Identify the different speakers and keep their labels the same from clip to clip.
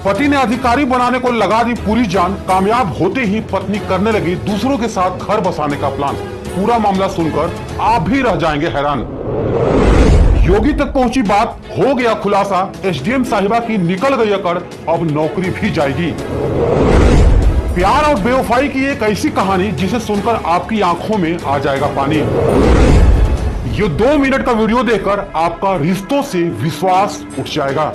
Speaker 1: पति ने अधिकारी बनाने को लगा दी पूरी जान, कामयाब होते ही पत्नी करने लगी दूसरों के साथ घर बसाने का प्लान। पूरा मामला सुनकर आप भी रह जाएंगे हैरान। योगी तक पहुंची बात, हो गया खुलासा, एसडीएम साहिबा की निकल गई अकड़, अब नौकरी भी जाएगी। प्यार और बेवफाई की एक ऐसी कहानी जिसे सुनकर आपकी आंखों में आ जाएगा पानी। ये 2 मिनट का वीडियो देखकर आपका रिश्तों से विश्वास उठ जाएगा।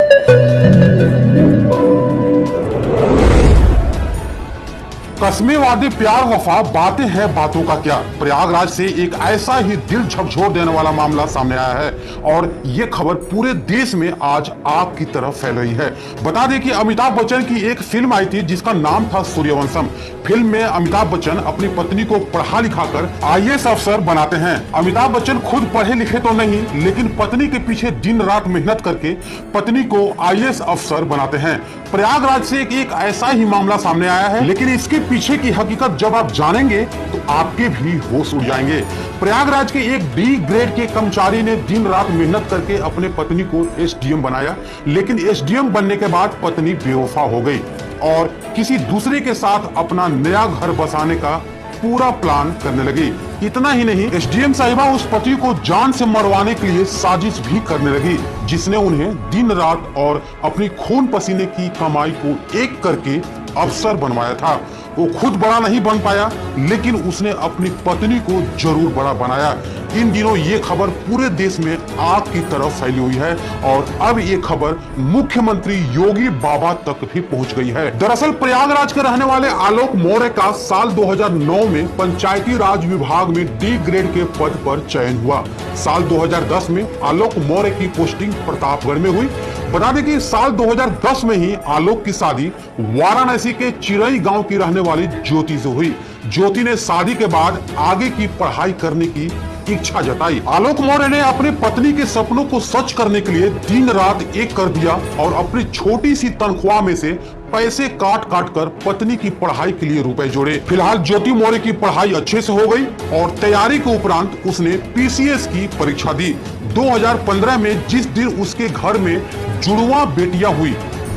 Speaker 1: कस्में वादे प्यार वफा, बातें हैं बातों का क्या। प्रयागराज से एक ऐसा ही दिल झकझोर देने वाला मामला सामने आया है और ये खबर पूरे देश में आज आग की तरह फैल रही है। बता दें कि अमिताभ बच्चन की एक फिल्म आई थी जिसका नाम था सूर्यवंशम। फिल्म में अमिताभ बच्चन अपनी पत्नी को पढ़ा लिखा कर आईएएस अफसर बनाते हैं। अमिताभ बच्चन खुद पढ़े लिखे तो नहीं, लेकिन पत्नी के पीछे दिन रात मेहनत करके पत्नी को आईएएस अफसर बनाते हैं। प्रयागराज से एक ऐसा ही मामला सामने आया है, लेकिन इसके पीछे की हकीकत जब आप जानेंगे तो आपके भी होश उड़ जाएंगे। प्रयागराज के एक डी ग्रेड के कर्मचारी ने दिन रात मेहनत करके अपने पत्नी को एसडीएम बनाया, लेकिन एसडीएम बनने के बाद पत्नी बेवफा हो गई और किसी दूसरे के साथ अपना नया घर बसाने का पूरा प्लान करने लगी। इतना ही नहीं, एसडीएम साहिबा उस पति को जान से मरवाने के लिए साजिश भी करने लगी, जिसने उन्हें दिन रात और अपनी खून पसीने की कमाई को एक करके अफसर बनवाया था। वो खुद बड़ा नहीं बन पाया, लेकिन उसने अपनी पत्नी को जरूर बड़ा बनाया। इन दिनों ये खबर पूरे देश में आग की तरफ फैली हुई है और अब ये खबर मुख्यमंत्री योगी बाबा तक भी पहुंच गई है। दरअसल प्रयागराज के रहने वाले आलोक मौर्य का साल 2009 में पंचायती राज विभाग में डी ग्रेड के पद पर चयन हुआ। साल 2010 में आलोक मौर्य की पोस्टिंग प्रतापगढ़ में हुई। बता दें कि साल 2010 में ही आलोक की शादी वाराणसी के चिरई गांव की रहने वाली ज्योति से हुई। ज्योति ने शादी के बाद आगे की पढ़ाई करने की इच्छा जताई। आलोक मौर्य ने अपनी पत्नी के सपनों को सच करने के लिए दिन रात एक कर दिया और अपनी छोटी सी तनख्वाह में से पैसे काट काट कर पत्नी की पढ़ाई के लिए रुपए जोड़े। फिलहाल ज्योति मौर्य की पढ़ाई अच्छे से हो गई और तैयारी के उपरांत उसने पीसीएस की परीक्षा दी। 2015 में जिस दिन उसके घर में जुड़वा बेटियां हुई,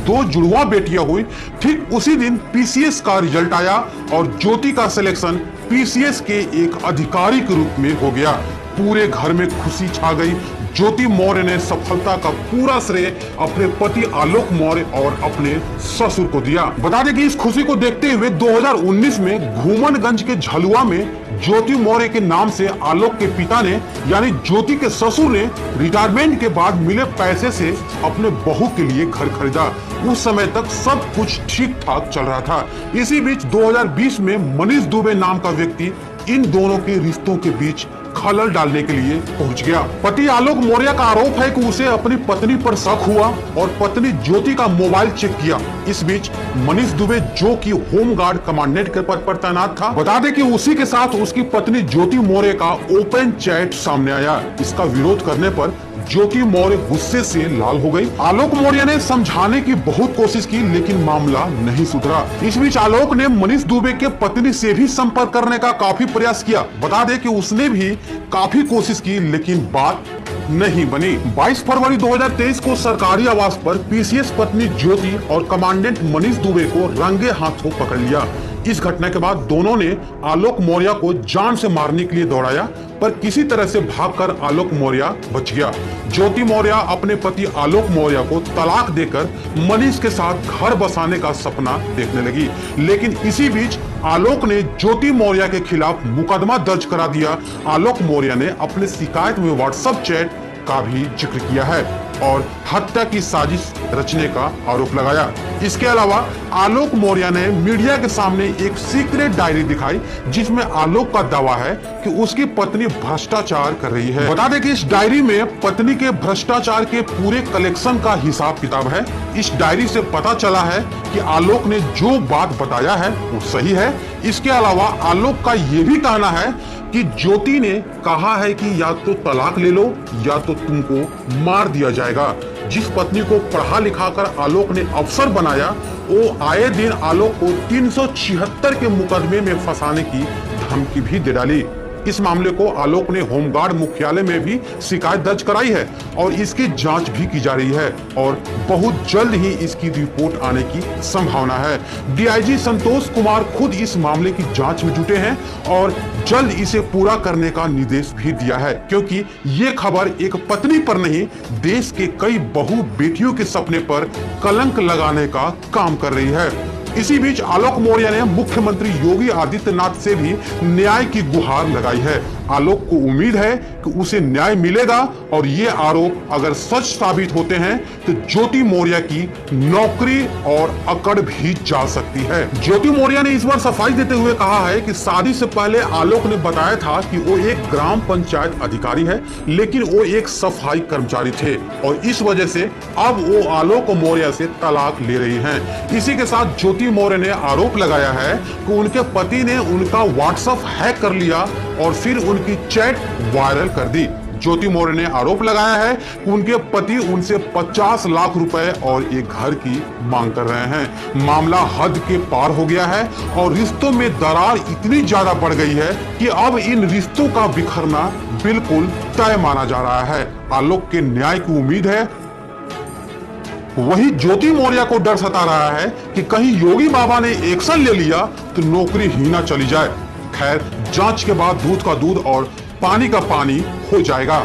Speaker 1: 2 जुड़वा बेटियां हुई, ठीक उसी दिन पीसीएस का रिजल्ट आया और ज्योति का सिलेक्शन पीसीएस के एक अधिकारी के रूप में हो गया। पूरे घर में खुशी छा गई। ज्योति मौर्य ने सफलता का पूरा श्रेय अपने पति आलोक मौर्य और अपने ससुर को दिया। बता दें कि इस खुशी को देखते हुए 2019 में घूमनगंज के झलुआ में ज्योति मौर्य के नाम से आलोक के पिता ने यानी ज्योति के ससुर ने रिटायरमेंट के बाद मिले पैसे से अपने बहू के लिए घर खरीदा। उस समय तक सब कुछ ठीक ठाक चल रहा था। इसी बीच 2020 में मनीष दुबे नाम का व्यक्ति इन दोनों के रिश्तों के बीच खलल डालने के लिए पहुंच गया। पति आलोक मौर्य का आरोप है कि उसे अपनी पत्नी पर शक हुआ और पत्नी ज्योति का मोबाइल चेक किया। इस बीच मनीष दुबे, जो कि होमगार्ड कमांडेंट के पद पर तैनात था, बता दें कि उसी के साथ उसकी पत्नी ज्योति मौर्य का ओपन चैट सामने आया। इसका विरोध करने पर ज्योति मौर्य गुस्से से लाल हो गई। आलोक मौर्य ने समझाने की बहुत कोशिश की, लेकिन मामला नहीं सुधरा। इस बीच आलोक ने मनीष दुबे के पत्नी से भी संपर्क करने का काफी प्रयास किया। बता दें कि उसने भी काफी कोशिश की, लेकिन बात नहीं बनी। 22 फरवरी 2023 को सरकारी आवास पर पीसीएस पत्नी ज्योति और कमांडेंट मनीष दुबे को रंगे हाथों पकड़ लिया। इस घटना के बाद दोनों ने आलोक मौर्य को जान से मारने के लिए दौड़ाया, पर किसी तरह से भागकर आलोक मौर्य बच गया। ज्योति मौर्य अपने पति आलोक मौर्य को तलाक देकर मनीष के साथ घर बसाने का सपना देखने लगी, लेकिन इसी बीच आलोक ने ज्योति मौर्य के खिलाफ मुकदमा दर्ज करा दिया। आलोक मौर्य ने अपने शिकायत में व्हाट्सएप चैट का भी जिक्र किया है और हत्या की साजिश रचने का आरोप लगाया। इसके अलावा आलोक मौर्य ने मीडिया के सामने एक सीक्रेट डायरी दिखाई, जिसमें आलोक का दावा है कि उसकी पत्नी भ्रष्टाचार कर रही है। बता दें कि इस डायरी में पत्नी के भ्रष्टाचार के पूरे कलेक्शन का हिसाब किताब है। इस डायरी से पता चला है कि आलोक ने जो बात बताया है वो सही है। इसके अलावा आलोक का ये भी कहना है कि ज्योति ने कहा है कि या तो तलाक ले लो या तो तुमको मार दिया जाएगा। जिस पत्नी को पढ़ा लिखा कर आलोक ने अफसर बनाया, वो आए दिन आलोक को 376 के मुकदमे में फंसाने की धमकी भी दे डाली। इस मामले को आलोक ने होमगार्ड मुख्यालय में भी शिकायत दर्ज कराई है और इसकी जांच भी की जा रही है और बहुत जल्द ही इसकी रिपोर्ट आने की संभावना है। डीआईजी संतोष कुमार खुद इस मामले की जांच में जुटे हैं और जल्द इसे पूरा करने का निर्देश भी दिया है, क्योंकि ये खबर एक पत्नी पर नहीं, देश के कई बहू बेटियों के सपने पर कलंक लगाने का काम कर रही है। इसी बीच आलोक मौर्य ने मुख्यमंत्री योगी आदित्यनाथ से भी न्याय की गुहार लगाई है। आलोक को उम्मीद है कि उसे न्याय मिलेगा और ये आरोप अगर सच साबित होते हैं तो ज्योति मौर्य की नौकरी और अकड़ भी जा सकती है। ज्योति मौर्य ने इस बार सफाई देते हुए कहा है कि शादी से पहले आलोक ने बताया था कि वो एक ग्राम पंचायत अधिकारी है, लेकिन वो एक सफाई कर्मचारी थे और इस वजह से अब वो आलोक मौर्य से तलाक ले रही हैं। इसी के साथ ज्योति मौर्य ने आरोप लगाया है कि उनके पति ने उनका व्हाट्सएप हैक कर लिया और फिर उनकी चैट वायरल कर दी। ज्योति मौर्य ने आरोप लगाया है कि उनके पति उनसे 50 लाख रुपए और एक घर की मांग कर रहे हैं। मामला हद के पार हो गया है और रिश्तों में दरार इतनी ज्यादा बढ़ गई है कि अब इन रिश्तों का बिखरना बिल्कुल तय माना जा रहा है। आलोक के न्याय की उम्मीद है, वही ज्योति मौर्य को डर सता रहा है कि कहीं योगी बाबा ने एक्शन ले लिया तो नौकरी ही ना चली जाए। खैर, जांच के बाद दूध का दूध और पानी का पानी हो जाएगा।